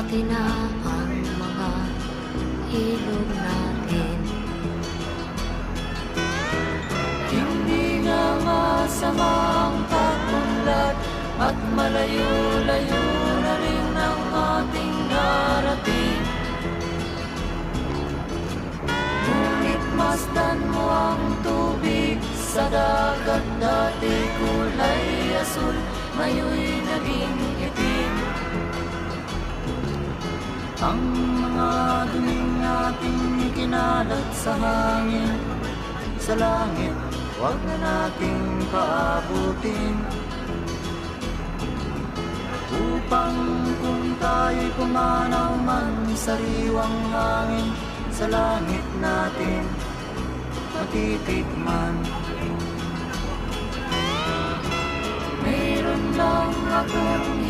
pati na ang mga ilog natin. Hindi nga masama ang pag-unlad at malayo-layo na rin ang ating narating. Ngunit masdan mo ang tubig sa dagat, dati kulay asul, ngayon'y naging itim. Ang mga duming ating ikinalat sa hangin, sa langit, huwag na nating paabutin. Upang kung tayo'y pumanaw man sa sariwang hangin, sa langit natin matitikman. Mayroon lang akong